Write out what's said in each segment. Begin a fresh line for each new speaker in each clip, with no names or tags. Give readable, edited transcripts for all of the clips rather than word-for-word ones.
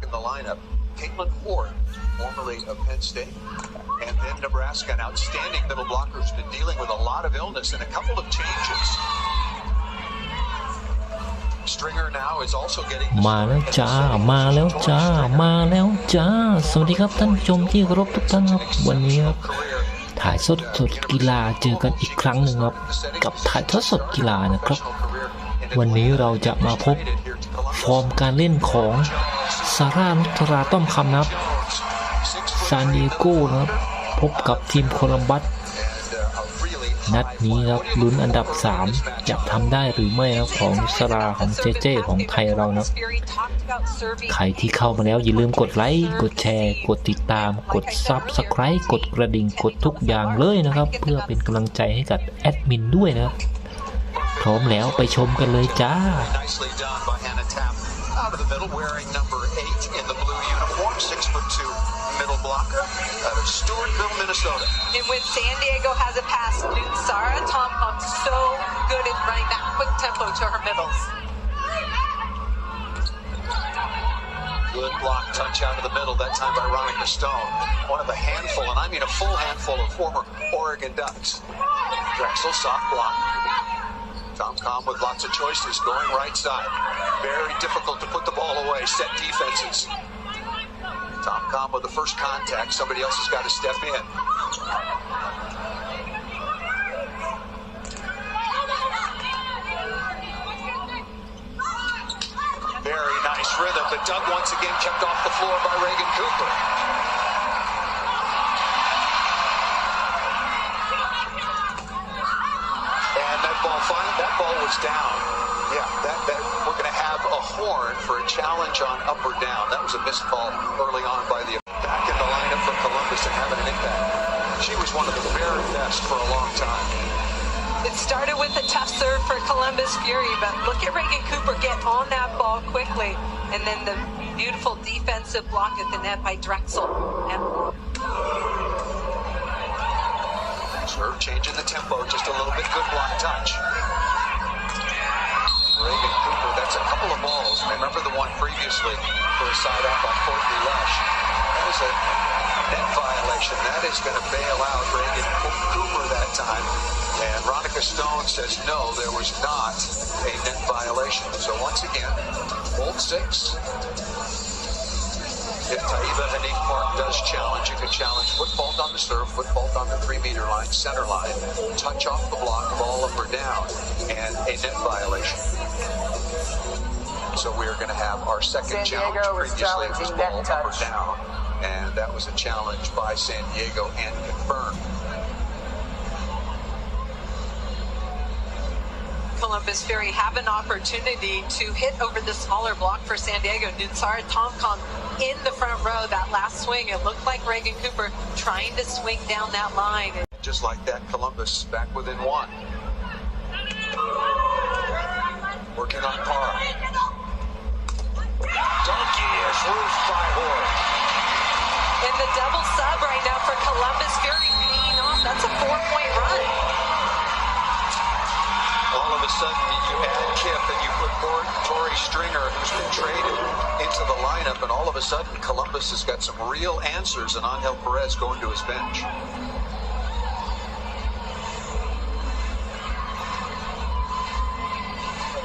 in the lineup. Caitlin Ford, formerly of Penn State, and then Nebraska, an outstanding middle blocker who's been dealing with a lot of illness and a couple of changes. Stringer now is also getting
มาแล้วจ้าสวัสดีครับท่านผู้ชมที่เคารพทุกท่านครับวันนี้ครับถ่ายสดกีฬาเจอกันอีกครั้งหนึ่งครับกับถ่ายทอดสดกีฬานะครับวันนี้เราจะมาพบฟอร์มการเล่นของซาร่านุชราต้อมคำนะครับซานดิเอโกนะครับพบกับทีมโคลัมบัสนัดนี้ครับลุ้นอันดับ3จะทำได้หรือไม่ครับของนุชราของเจของไทยเรานะใครที่เข้ามาแล้วอย่าลืมกดไลค์กดแชร์กดติดตามกด Subscribe กดกระดิ่งกดทุกอย่างเลยนะครับเพื่อเป็นกำลังใจให้กับแอดมินด้วยนะครับพร้อมแล้วไปชมกันเลยจ้า
out of the middle, wearing number 8 in the blue uniform, 6'2" middle blocker out of Stewartville, Minnesota.
And when San Diego has a pass, Sarah Tomcom's so good at running that quick tempo to her middles.
Good block touch out of the middle, that time by Veronica Stone. One of a handful, and I mean a full handful of former Oregon Ducks. Drexel, soft block. Tomcom with lots of choices, going right side. Very difficult to put the ball away, set defenses. Tomcom with the first contact, somebody else has got to step in. Very nice rhythm, but Doug once again kept off the floor by Reagan Cooper. That ball was down. Yeah, that we're going to have a horn for a challenge on up or down. That was a missed call early on by the back in the lineup for Columbus and having an impact. She was one of the very best for a long time.
It started with a tough serve for Columbus Fury, but look at Reagan Cooper get on that ball quickly, and then the beautiful defensive block at the net by Drexel.
Serve changing the tempo just a little bit. Good block touch. Reagan Cooper, that's a couple of balls. Remember the one previously for a side up on Courtney Lush. That was a net violation. That is going to bail out Reagan Cooper that time. And Veronica Stone says no, there was not a net violation. So once again, hold 6. If Taiba Hanif Park does challenge, you can challenge foot fault on the serve, foot fault on the 3-meter line, center line, touch off the block, ball up or down, and a net violation. So we are going to have our second challenge. Previously it was ball up or down, and that was a challenge by San Diego and confirmed.
Columbus Fury have an opportunity to hit over the smaller block for San Diego. Nutsara Tomcom in the front row. That last swing, it looked like Reagan Cooper trying to swing down that line.
Just like that, Columbus back within 1. Working on par. Donkey is roofed by Hoare.
And the double sub right now for Columbus Fury being off. That's a 4-point run.
All of a sudden, you add Kip and you put Tori Stringer, who's been traded, into the lineup, and all of a sudden, Columbus has got some real answers, and Angel Perez going to his bench.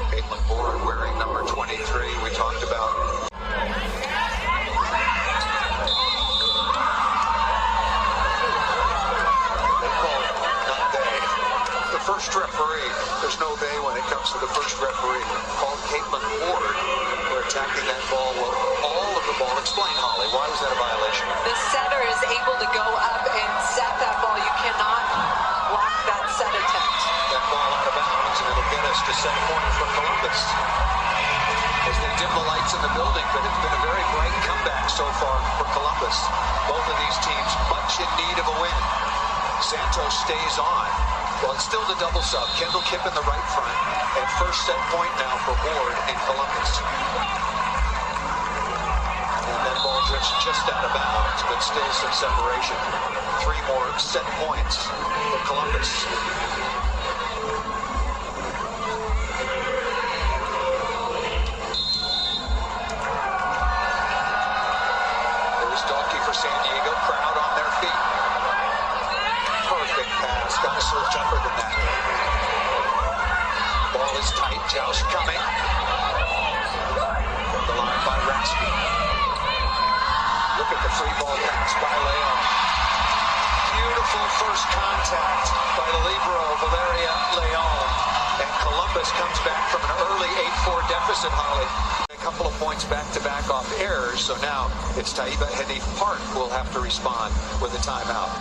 Caitlin Ford wearing number 23. We talked about. First referee, there's no they when it comes to the first referee, called Caitlin Ford for attacking that ball. Well, all of the ball. Explain, Holly, why was that a violation?
The setter is able to go up and set that ball. You cannot block that set attempt.
That ball out of bounds, and it'll get us to set point for Columbus. As they dim the lights in the building, but it's been a very bright comeback so far for Columbus. Both of these teams much in need of a win. Santos stays on. Well, it's still the double sub. Kendall Kipp in the right front. And first set point now for Ward and Columbus. And that ball drifts just out of bounds, but still some separation. 3 more set points for Columbus. San Diego. Crowd on their feet. Perfect pass. Got to serve tougher than that. Ball is tight. Joust coming. The line by Rasky. Look at the free ball pass by Leon. Beautiful first contact by the libero Valeria Leon. And Columbus comes back from an early 8-4 deficit, Holly. A couple of points back-to-back off errors, so now it's Taiba Hanif Park who will have to respond with a timeout.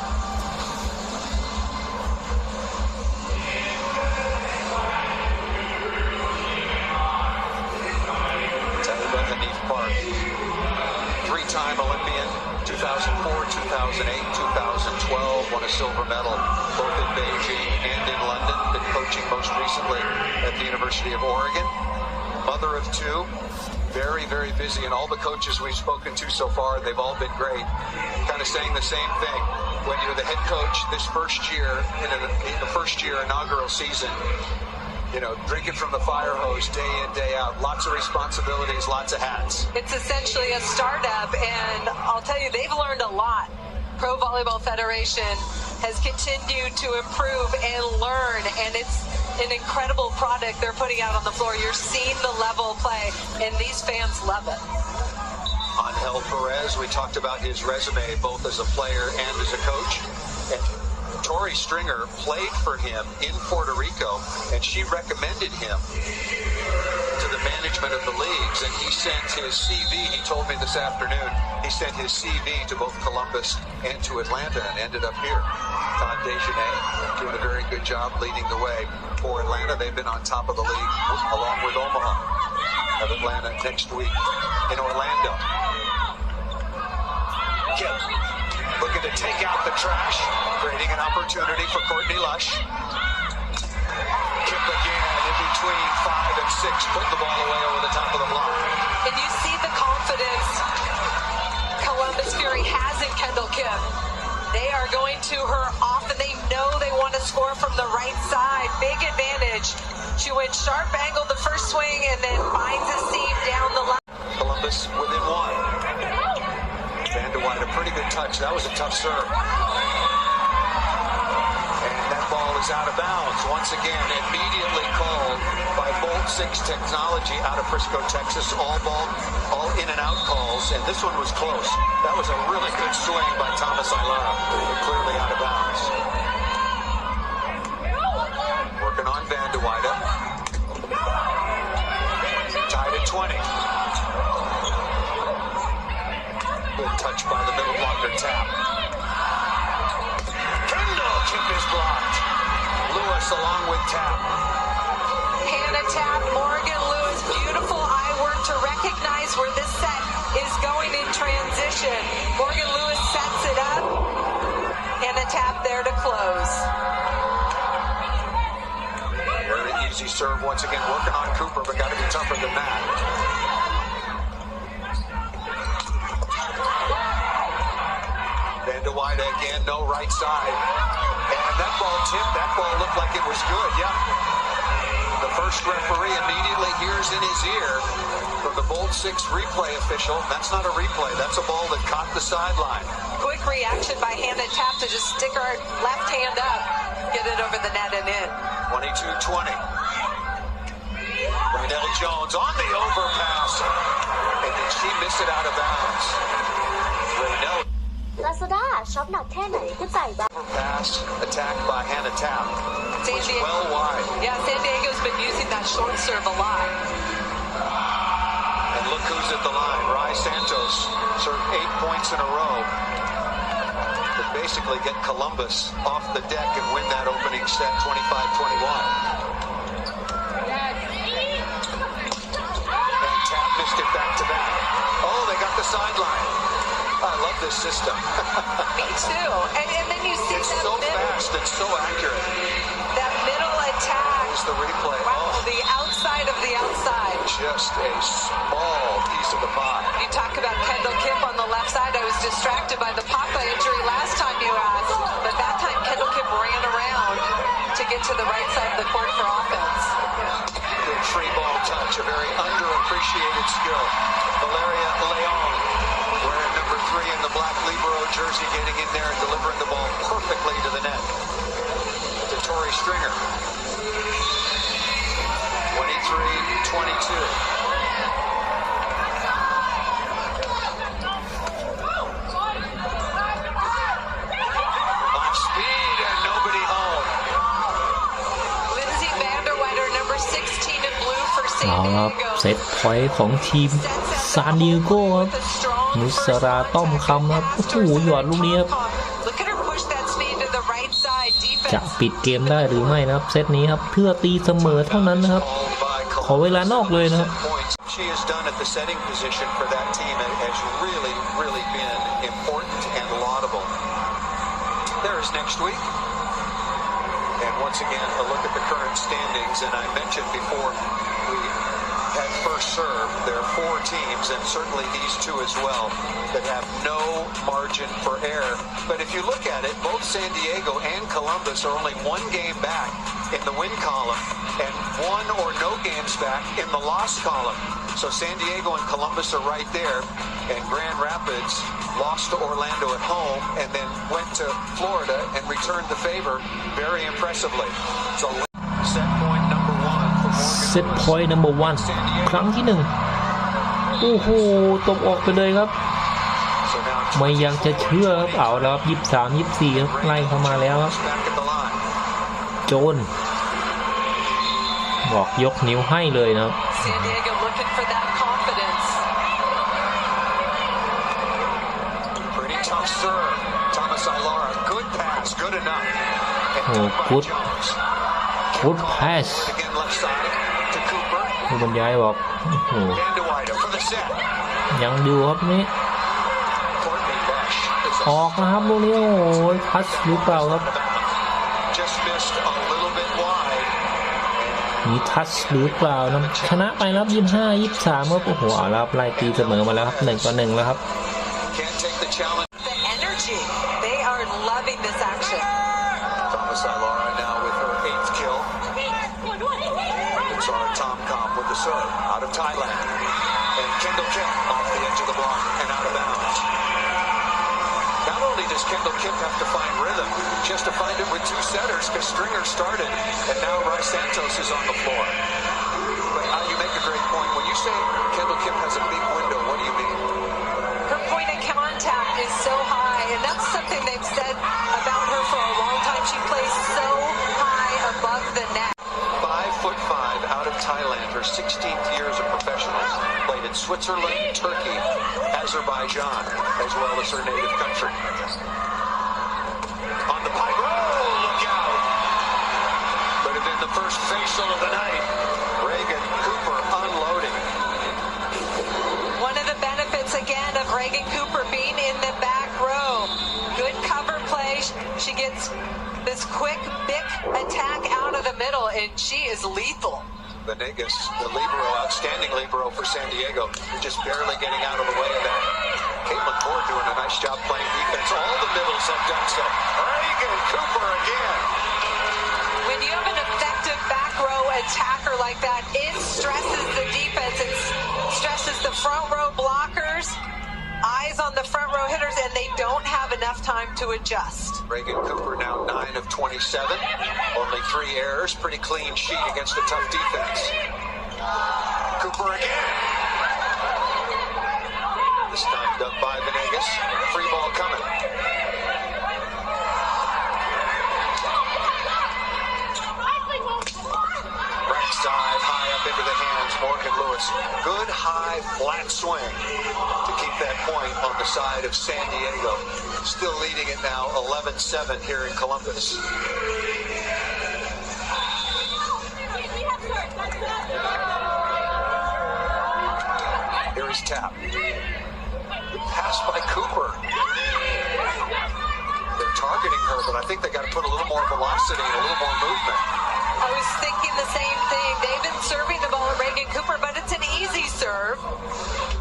Taiba Hanif Park, three-time Olympian, 2004, 2008, 2012, won a silver medal both in Beijing and in London, been coaching most recently at the University of Oregon. Mother of two, very, very busy, and all the coaches we've spoken to so far, they've all been great. Kind of saying the same thing. When you're the head coach this first year, in the first year inaugural season, you know, drinking from the fire hose day in, day out. Lots of responsibilities, lots of hats.
It's essentially a startup, and I'll tell you, they've learned a lot. Pro Volleyball Federation has continued to improve and learn, and it's an incredible product they're putting out on the floor. You're seeing the level of play, and these fans love it.
Angel Perez, we talked about his resume both as a player and as a coach. And Tori Stringer played for him in Puerto Rico, and she recommended him to the management of the leagues, and he sent his CV. He told me this afternoon he sent his CV to both Columbus and to Atlanta and ended up here. Todd Dejanay doing a very good job leading the way for Atlanta. They've been on top of the league along with Omaha. Have Atlanta next week in Orlando. Looking to take out the trash, creating an opportunity for Courtney Lush. Kip again in between 5 and 6, putting the ball away over the top of the block.
And you see the confidence Columbus Fury has in Kendall Kip. They are going to her off, and they know they want to score from the right side. Big advantage. She went sharp angle the first swing and then finds a seam down the line.
Columbus within one. Van de Wyde, a pretty good touch. That was a tough serve. And that ball is out of bounds. Once again, immediately called by Bolt 6 Technology out of Frisco, Texas. All in and out calls. And this one was close. That was a really good swing by Thomas Aylara. Clearly out of bounds. Working on Van de Wyde. Tied at 20. Good touch by the middle blocker, Tap. Kendall Kip is blocked. Lewis along with Tap.
Hannah Tap, Morgan Lewis, beautiful eye work to recognize where this set is going in transition. Morgan Lewis sets it up. Hannah Tap there to close.
Very easy serve once again, working on Cooper, but got to be tougher than that. Van de Wyde again, no right side. And that ball tipped, that ball looked like it was good, yeah. The first referee immediately hears in his ear from the Bolt 6 replay official. That's not a replay, that's a ball that caught the sideline.
Quick reaction by Hannah Tap to just stick her left hand up, get it over the net and in.
22-20. Raynell Jones on the overpass. And did she miss it out of bounds? Raynell.
Lazada ช็อปหนักแค่ไหนก็จ่ายบ้าง
Overpass attacked by Hannah Tap. Was well wide.
Yeah, San Diego's been using that short serve a lot.
And look who's at the line. Rai Santos served 8 points in a row to basically get Columbus off the deck and win that opening set 25-21. And Tap missed it back to back. Oh, they got the sideline. I love this system.
Me too. And then you see
it's
that
so
middle,
fast and so accurate.
that middle attack.
Here's the replay.
Wow,
Oh,
the outside of the outside.
just a small piece of the pie.
You talk about Kendall Kip on the left side. I was distracted by the Papa injury last time you asked, but that time Kendall Kip ran around to get to the right side of the court for offense.
Good free ball touch, a very underappreciated skill. Valeria Leon, wearing number 3 in the black libero jersey getting in there and delivering the ball perfectly to the net. To Torrey Stringer. 23-22. Off speed and nobody home.
Lindsay Vanderweider, number 16 in blue for
เอา
San
ครับ
Diego.
เซตพอยต์ของทีมซานดิเอโกครับ
With a strong
นุสราต้อมคำครับโอ้โหหยอดลูกนี้ครับ
Look at her push that speed to the right side.
จะ
Defense.
ปิดเกมได้หรือไม่นะครับเซตนี้ครับเพื่อตีเสมอเท่านั้นนะครับ ขอเวลานอกเลยนะครับ
She has done at the setting position for that team has really, really been important and laudable. There is next week. And once again, a look at the current standings. And I mentioned before we had first serve, there are 4 teams, and certainly these 2 as well, that have no margin for error. But if you look at it, both San Diego and Columbus are only 1 game back in the win column and 1 or no games back in the loss column. So San Diego and Columbus are right there, and Grand Rapids lost to Orlando at home and then went to Florida and returned the favor very impressively. So set point number 1 for Morgan.
เซตพอยต์นัมเบอร์วันครั้งที่ 1โอ้โหตบออกไปเลยครับ
So now
ไม่ยังจะเชื่อครับเอาแล้วครับ23-24ครับไล่เข้ามาแล้วครับ
back at the line.
โจนบอกยกนิ้วให้เลยนะครับ
San Diego looking for that confidence.
Pretty tough serve. Thomas Ilara, good pass, good enough. And
Oh,
done by
good.
Jones.
ฟุตแพส
Again left side to Cooper.
ผู้บรรยายบอกโอ้โห
Vanderweider for the set.
ยังดูครับนี่
Courtney Bush is
ออกนะครับลูกนี้โอ้โหพัสหรือเปล่าครับ
just missed a little bit wide.
มีทัชหรือเปล่านะชนะไปแล้ว25-23ครับโอ้โหเอาแล้วครับไล่ตีเสมอมาแล้วครับ1-1แล้วครับ
Can't take the challenge.
The energy. They are loving this action.
Thomas Ilara now with her 8th kill. It's our Tom with the serve out of Thailand. And Kendall Kipp off the edge of the block and out of bounds. Not only does Kendall Kipp have to find rhythm, she has to find it with 2 setters because Stringer started and now Rice Santos is on the floor. But you make a great point. When you say Kendall Kipp has a big window, what do you mean?
Her point of contact is so high, and that's something they've said about her for a long time. She plays so high above the net.
5'5" out of Thailand, her 16th year as a professional, played in Switzerland, Turkey, Azerbaijan, as well as her native country. On the pipe, oh, look out! Could have been the first facial of the night. Reagan Cooper unloading.
One of the benefits, again, of Reagan Cooper being in the back row. Good cover play. She gets this quick, big attack out of the middle, and she is lethal.
Venegas, the libero, outstanding libero for San Diego, just barely getting out of the way of that. Caitlin Ford doing a nice job playing defense. All the middles have done so. Reagan Cooper again.
When you have an effective back row attacker like that, it stresses the defense. It stresses the front row blockers, eyes on the front row hitters, and they don't have enough time to adjust.
Reagan Cooper now 9 of 27. Only 3 errors. Pretty clean sheet against a tough defense. Cooper again. This time dug by Venegas. Free ball coming. Right side, high up into the hands. Morgan Lewis. Good high flat swing to keep that point on the side of San Diego. Still leading it now 11-7 here in Columbus. Here is Tap. Pass by Cooper. They're targeting her, but I think they got to put a little more velocity and a little more movement.
I was thinking the same thing. They've been serving the ball at Reagan Cooper, but it's an easy serve.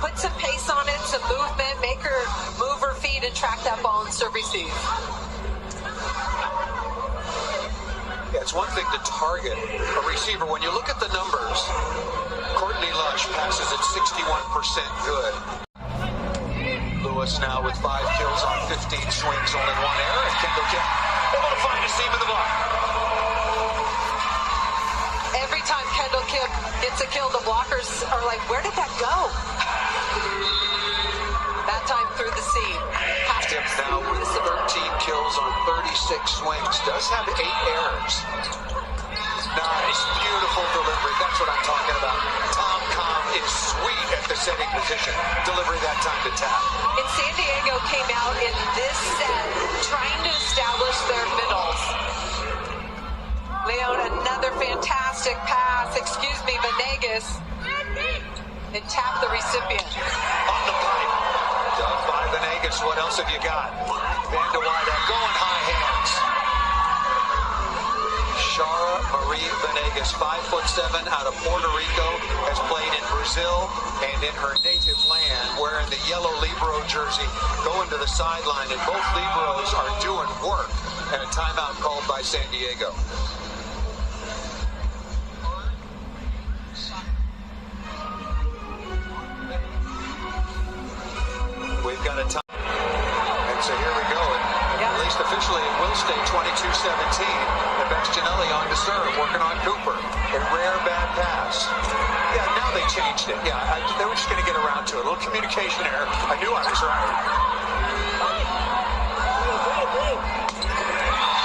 Put some pace on it, some movement, make her move her feet and track that ball and serve receive.
Yeah, it's one thing to target a receiver. When you look at the numbers, Courtney Lush passes at 61% good. Lewis now with 5 kills on 15 swings, only 1 error, and Kendall Kipp able to find a seam in the block.
Every time Kendall Kipp gets a kill, the blockers are like, where did that go? That time through the seam.
Kipp now with 13 kills on 36 swings, does have 8 errors. Nice, beautiful delivery. That's what I'm talking about. Tom Com is sweet at the setting position. Delivery that time to tap.
And San Diego came out in this set trying to establish their middles. Leon, another fantastic pass. Excuse me, Venegas. And tap the recipient.
On the pipe. Dug by Venegas. What else have you got? Van de Weyden going high hands. Shara Marie Venegas, 5'7", out of Puerto Rico, has played in Brazil and in her native land, wearing the yellow Libero jersey, going to the sideline, and both Liberos are doing work, and a timeout called by San Diego. We've got a time, and so here we go. At least officially it will stay 22-17. And Bastianelli on to serve, working on Cooper. A rare bad pass. Yeah, now they changed it. Yeah, they were just going to get around to it. A little communication error. I knew I was right.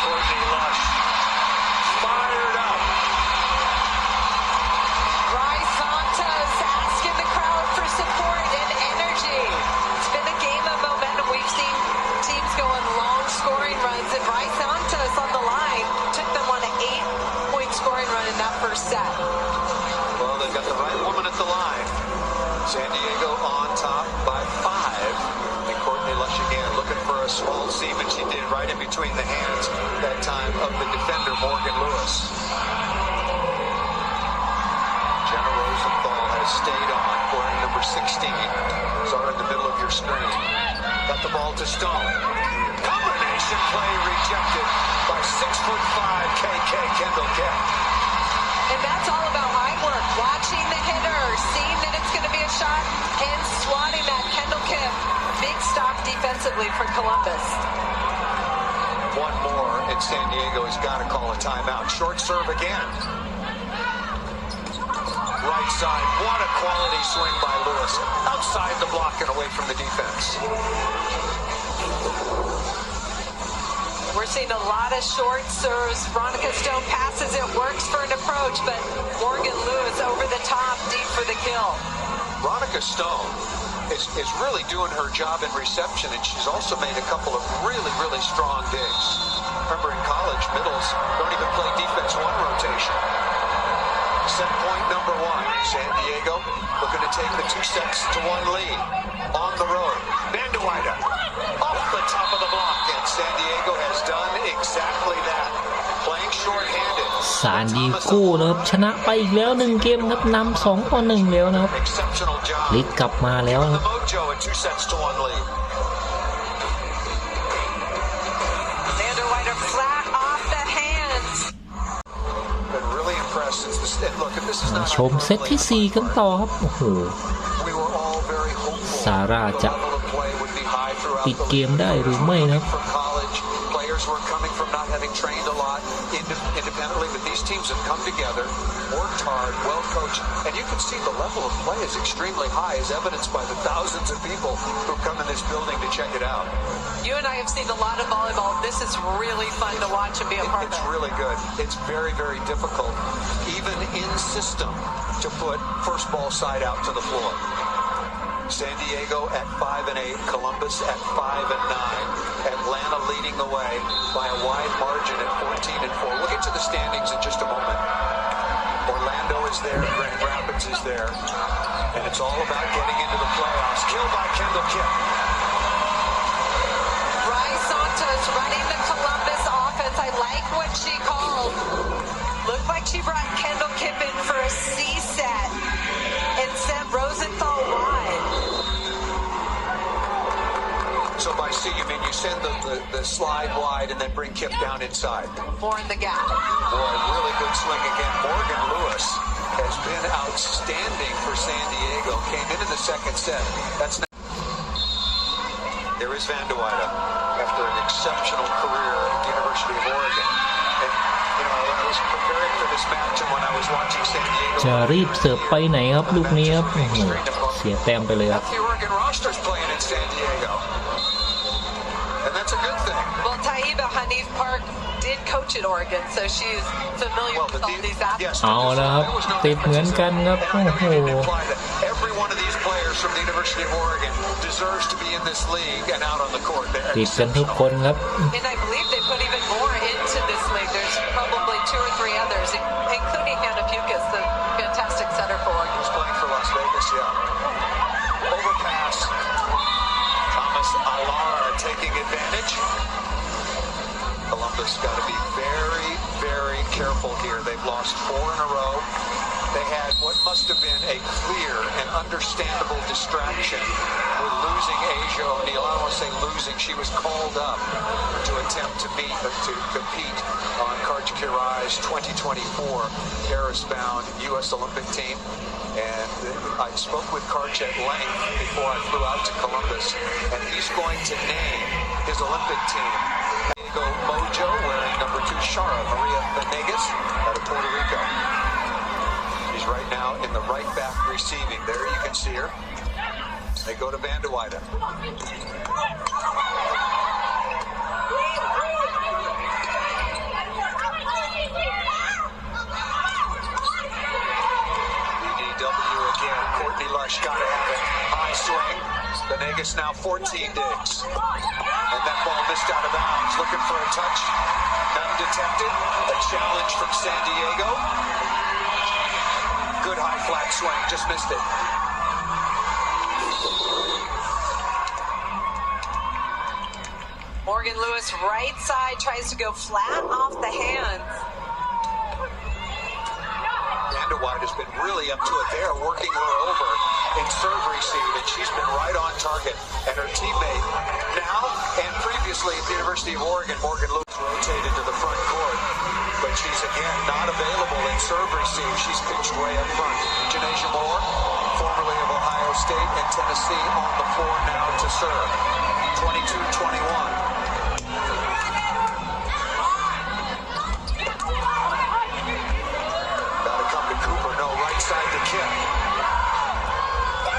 Courtney Lush. Fired up.
Bryce Santos asking the crowd for support and energy. It's been a game of momentum. We've seen teams go on long scoring runs, and Bryce Santos on the line took them on an 8-point scoring run in that first set.
Well, they've got the right woman at the line. San Diego on top by 5. And Courtney Lush again looking for a small seam, and she did right in between the hands that time of the defender, Morgan Lewis. Jenna Rosenthal has stayed on, wearing number 16. Saw her in the middle of your screen. Got the ball to Stone. Combination play rejected by 6'5" KK Kendall Kipp.
And that's all about eye work, watching the hitter, seeing that it's going to be a shot, and swatting that. Kendall Kipp, big stop defensively for Columbus.
One more, and San Diego has got to call a timeout. Short serve again. Right side, what a quality swing by Lewis. Outside the block and away from the defense.
We're seeing a lot of short serves. Veronica Stone passes, it works for an approach, but Morgan Lewis over the top, deep for the kill.
Veronica Stone is really doing her job in reception, and she's also made a couple of really, really strong digs. Remember, in college, middles don't even play defense 1 rotation. Set point number 1. San Diego looking to take the 2 sets to 1 lead. On the road. Van de Weyden off the top of the block, and San Diego has done exactly that. Playing short-handed.
ซานดิเอโก้นะครับชนะไปอีกแล้ว1 เกมครับนำ2-1แล้วนะครับ
Exceptional job.
ลิดกลับมาแล้วนะค
The
รับ
mojo at 2 sets to 1 lead.
Van der Weyden flat off the hands.
Been really impressed since the look. If this is
มา
not
ชมเซตที่4กันต่อครับโอ้โห
we were all very hopeful.
ซาร่าจะ
Level of play would be high throughout
ปิด
the
เกมได้หรือไม่นะครับ
from college. Players were coming from not having trained a lot independently, but these teams have come together, worked hard, well coached, and you can see the level of play is extremely high, as evidenced by the thousands of people who come in this building to check it out.
You and I have seen a lot of volleyball. This is really fun to watch and be a part of.
It's really good. It's very, very difficult, even in system, to put first ball side out to the floor. San Diego at 5-8, Columbus at 5-9. Atlanta leading the way by a wide margin at 14-4. We'll get to the standings in just a moment. Orlando is there, Grand Rapids is there, and it's all about getting into the playoffs. Killed by Kendall Kipp.
Bryce Santos running the Columbus offense. I like what she called. Looked like she brought Kendall Kipp in for a C set and sent Rosenthal wide.
So by C, you mean you send the slide wide and then bring Kipp down inside?
More in the gap.
Boy, really good swing again. Morgan Lewis has been outstanding for San Diego. Came into the second set. That's not... Here is Van de Weyde after an exceptional career at the University of Oregon. And, when I was preparing for this match and when I was watching San Diego...
จะรีบเสิร์ฟไปไหนครับลูกนี้ครับโอ้โหเสียแต้มไปเลยครับ
The Oregon roster's playing in San Diego. And that's a good thing.
Well, Taiba Hanif Park did coach at Oregon, so she's familiar with all these athletes.
เอาแล้วครับติดเหมือนกันครับโอ้โห
Every one of these players from the University of Oregon deserves to be in this league and out on the court.
ติดกันทุกคนครับ
And I believe they put even more into this league. There's probably 2 or 3 others, including Hannah Pukas, the fantastic setter for Oregon.
Who's playing for Las Vegas, yeah. Overpass. Thomas Alara taking advantage. Columbus got to be very, very careful here. They've lost 4 in a row. They had what must have been a clear and understandable distraction with losing Asia O'Neal. I don't want to say losing. She was called up to attempt to compete on Karj Kirai's 2024 Paris-bound U.S. Olympic team. And I spoke with Karj at length before I flew out to Columbus, and he's going to name his Olympic team. Mojo wearing number 2 Shara Maria Venegas out of Puerto Rico. She's right now in the right back receiving. There you can see her. They go to Van de Weyde. BDW again. Courtney Lush got to have it. High swing. Venegas now 14 digs. And that ball missed out of bounds. Looking for a touch. None detected. A challenge from San Diego. Good high flat swing. Just missed it.
Morgan Lewis, right side, tries to go flat off the hands.
Van de Weyde has been really up to it. They are working her over in serve receive, and she's been right on target. And her teammate now and previously at the University of Oregon, Morgan Lewis, rotated to the front court. But she's again not available in serve receive. She's pitched way up front. Janasia Moore, formerly of Ohio State and Tennessee, on the floor now to serve. 22-21. Side to Kim.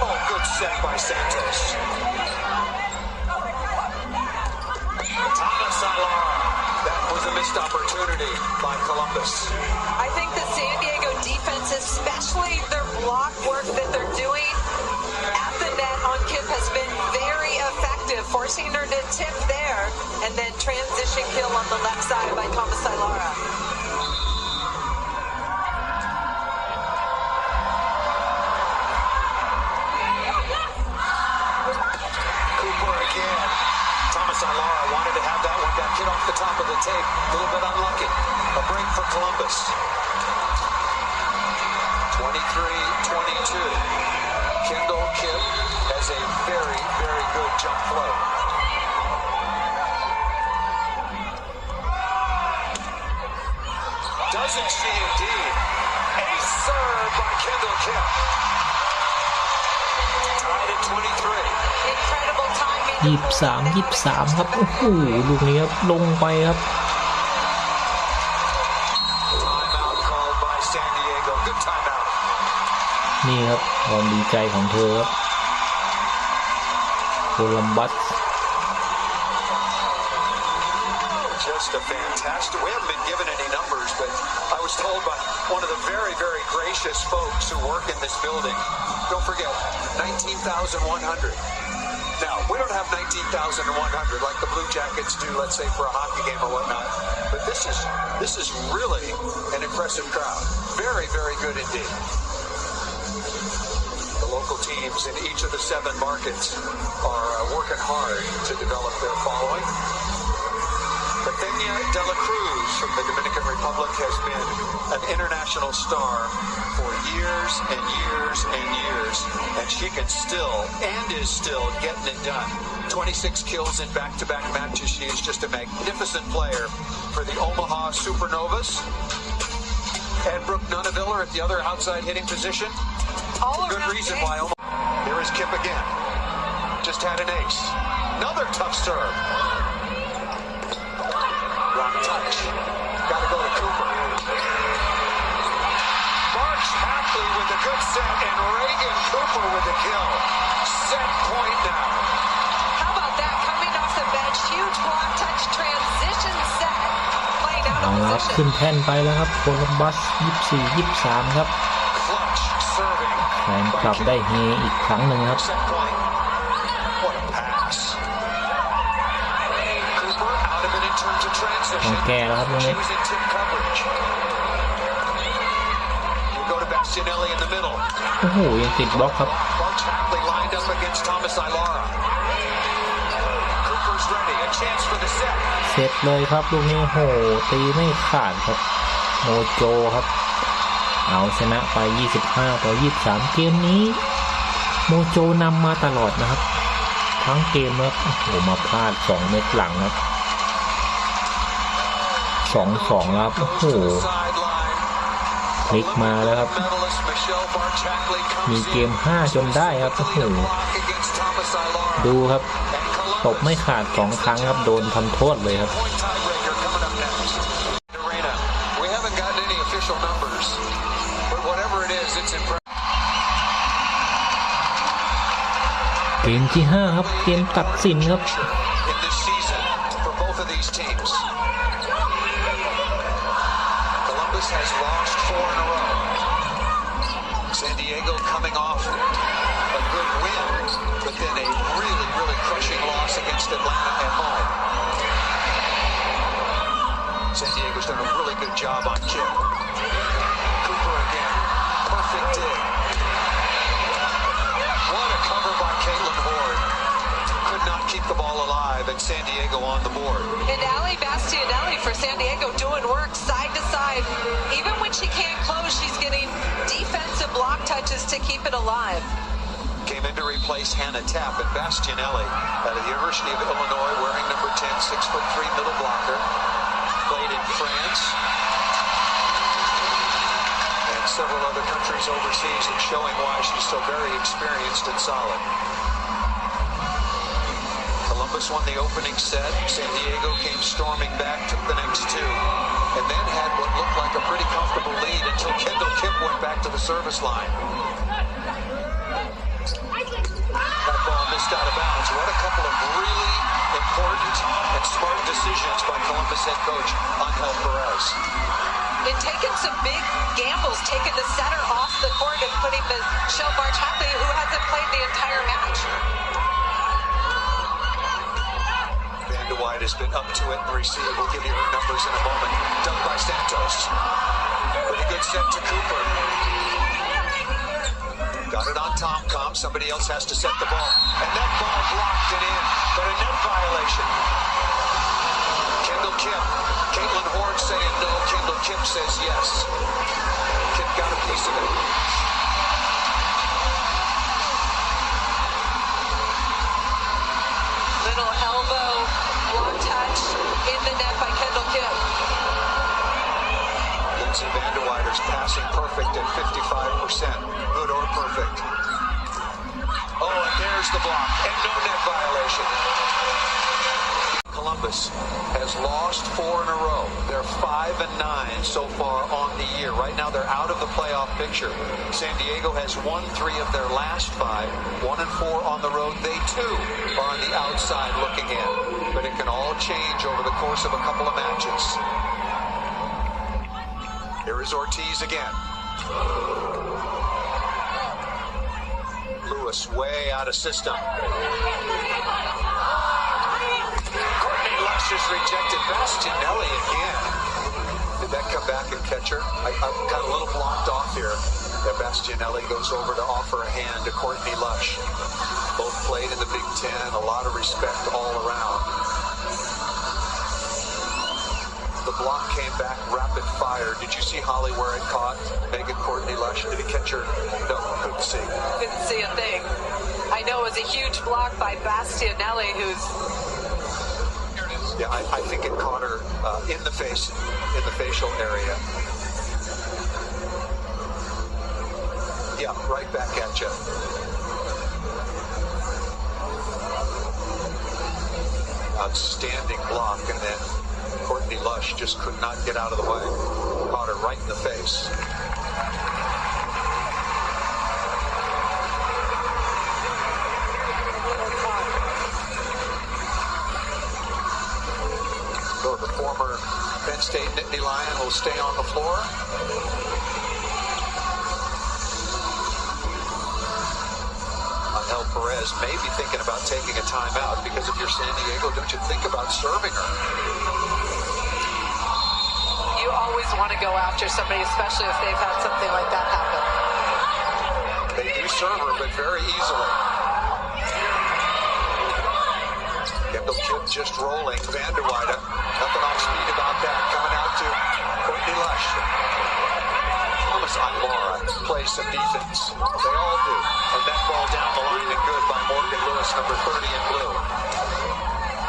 Oh, good set by Santos. Thomas Alara. That was a missed opportunity by Columbus.
I think the San Diego defense, especially their block work that they're doing at the net on Kim, has been very effective, forcing her to tip there and then transition kill on the left side by Thomas Alara.
Alara wanted to have that one, got hit off the top of the tape. A little bit unlucky. A break for Columbus. 23-22. Kendall Kim has a very, very good jump float. Doesn't she indeed? Ace serve by Kendall Kim. Tied at 23.
Incredible timing.
23 ครับโอ้โหลูกนี้ครับลงไปครับ
Timeout called by San Diego. Good timeout.
นี่ครับความดีใจของเธอครับโคลัมบัส
Just a fantastic. We haven't been given any numbers, but I was told by one of the very, very gracious folks who work in this building. Don't forget, 19,100. Now, we don't have 19,100 like the Blue Jackets do, let's say, for a hockey game or whatnot. But this is really an impressive crowd. Very, very good indeed. The local teams in each of the 7 markets are working hard to develop their following. Bethania de la Cruz from the Dominican Republic has been an international star for years and years and years, and she can still and is still getting it done. 26 kills in back-to-back matches. She is just a magnificent player for the Omaha Supernovas. And Brooke Nunaviller at the other outside hitting position. Good reason why Omaha. Here is Kip again. Just had an ace. Another tough serve. Block touch. Got to go to Cooper. March Hackley with a good set, and Reagan Cooper with a kill. Set point now.
How about that? Coming off the bench, huge block touch transition set. Playing out
เอา
of
ละครับ
position.
ขึ้นแท่นไปแล้วครับโคลัมบัส24-23ครับ
Clutch serving.
แฟนคลับได้เฮอีกครั้งหนึ่งครับ
Set point. What a pass. Cooper out of it in terms of
ต้อ
transition.
งแก้แล้วครับตรงนี้
She was in tip coverage. You go to Bastianelli in the middle.
โอ้โหยังติดบล็อกครับ
March Hackley lined up against Thomas Ilara. Cooper's ready. A chance for the set.
เสร็จเลยครับลูกนี้โหตีไม่ขาดครับโมโจครับเอาชนะไป25-23เกมนี้โมโจนำมาตลอดนะครับทั้งเกมครับโอ้โหมาพลาด2เม็ดหลังครับ 2-2 ครับโอ้โหพลิกมาแล้วครับมีเกม5จนได้ครับโอ้โหดูครับตบไม่ขาด2ครั้งครับโดนทำโทษเลยครับเกมที่5ครับเกมตัดสินครับ
has lost 4 in a row. San Diego coming off a good win, but then a really crushing loss against Atlanta at home. San Diego's done a really good job on kick. Cooper again, perfect dig. What a cover by Caitlin Horde. Could not keep the ball alive, and San Diego on the board.
And Ali Bastianelli for San Diego doing work side to side. Even when she can't close, she's getting defensive block touches to keep it alive.
Came in to replace Hannah Tapp, and Bastianelli out of the University of Illinois, wearing number 10, 6'3" middle blocker. Played in France and several other countries overseas, and showing why she's so very experienced and solid. Columbus won the opening set. San Diego came storming back, took the next 2, and then had what looked like a pretty comfortable lead until Kendall Kipp went back to the service line. That ball missed out of bounds. What a couple of really important and smart decisions by Columbus head coach Angel Perez.
And taking some big gambles, taking the setter off the court and putting the March Hackley, who hasn't played the entire match.
White has been up to it and received. We'll give you her numbers in a moment. Done by Santos. Pretty good set to Cooper. Got it on Tom. Somebody else has to set the ball. And that ball blocked it in. But a net violation. Kendall Kipp. Caitlin Horde saying no. Kendall Kipp says yes. Kipp got a piece of it.
Little elbow. Block touch in the net by Kendall Kipp.
Lindsay Vanderweider's passing perfect at 55%. Good or perfect. Oh, and there's the block. And no net violation. Columbus has lost 4 in a row. They're 5-9 so far on the year. Right now they're out of the playoff picture. San Diego has won 3 of their last 5. 1-4 on the road. They too are on the outside looking in. But it can all change over the course of a couple of matches. Here is Ortiz again. Lewis way out of system. Courtney Lush is rejected. Bastianelli again. Did that come back and catch her? I'm kind of a little blocked off here. That Bastianelli goes over to offer a hand to Courtney Lush. Both played in the Big Ten. A lot of respect all around. The block came back rapid fire. Did you see Holly where it caught Megan Courtney Lush? Did he catch her? No, couldn't see.
Couldn't see a thing. I know it was a huge block by Bastianelli, who's...
Yeah, I think it caught her in the face, in the facial area. Yeah, right back at you. Outstanding block, and then Courtney Lush just could not get out of the way. Caught her right in the face. So the former Penn State Nittany Lion will stay on the floor. Angel Perez may be thinking about taking a timeout because if you're San Diego, don't you think about serving her?
You always want to go after somebody, especially if they've had something like that happen.
They do serve her, but very easily. Kendall Kidd just rolling. Vanderweyde, nothing off speed about that. Coming out to Courtney Lush. Thomas Ilara plays some defense. They all do. And that ball down the line and good by Morgan Lewis, number 30 in blue.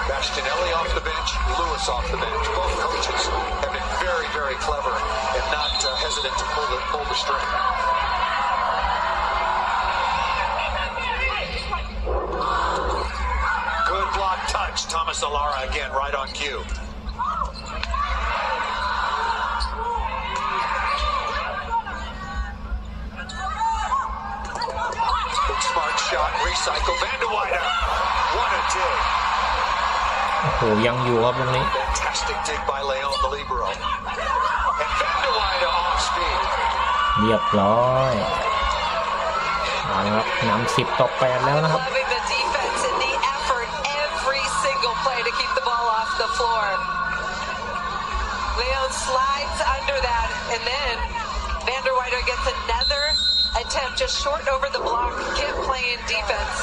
Bastianelli off the bench, Lewis off the bench. Both coaches have been very, very clever and not hesitant to pull the string. Good block touch. Thomas Ilara again right on cue. Good smart shot. Recycle. Vanderweyde. What a dig.
โอ้โหยังอยู่ครับตรงนี้
Fantastic dig by Leon the libero. And Vanderweyde off speed.
เรียบร้อยเอาละครับนำ10-8แล้วนะครับ
Loving the defense and the effort every single play to keep the ball off the floor. Leon slides under that, and then Vanderweyde gets another attempt just short over the block. Can't play in defense.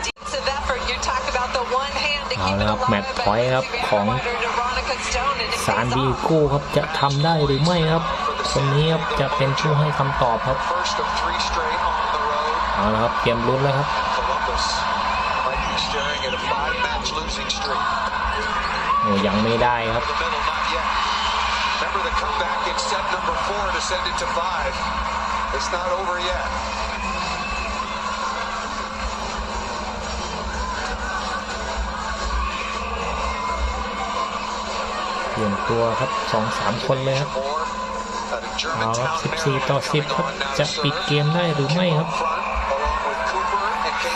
Defensive effort. You talk about the one hand to keep it alive.
แมตช์พอยต์ครับของซานดิเอโก้ครับจะทำได้หรือไม่ครับคนนี้ครับจะเป็นผู้ให้คำตอบครับเอาละครับเตรียมลุ้นแล้วครับโอ้ยังไม่ได้ครับเปลี่ยนตัวครับ 2-3 คนเลยครับเอาครับ14-10ครับจะปิดเกมได้หรือไม่ครับ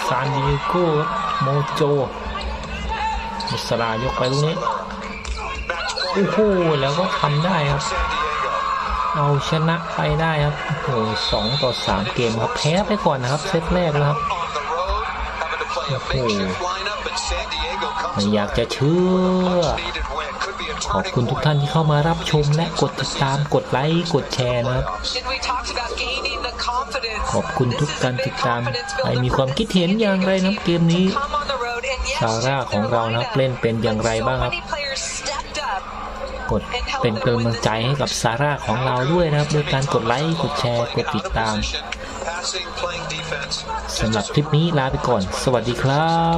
ซานดิเอโก้ครับโมโจมุสลายกไปลูกนี้โอ้โหแล้วก็ทำได้ครับเอาชนะไปได้ครับโอ้โห2-3 เกมครับแพ้ไปก่อนนะครับเซตแรกนะครับโอ้โหไม่อยากจะเชื่อขอบคุณทุกท่านที่เข้ามารับชมและกดติดตามกดไลค์กดแชร์นะครับขอบคุณทุกการติดตามใครมีความคิดเห็นอย่างไรนะเกมนี้ซาร่าของเรานะเล่นเป็นอย่างไรบ้างครับกดเป็นกำลังใจให้กับซาร่าของเราด้วยนะครับด้วยการกดไลค์กดแชร์กดติดตามสำหรับคลิปนี้ลาไปก่อนสวัสดีครับ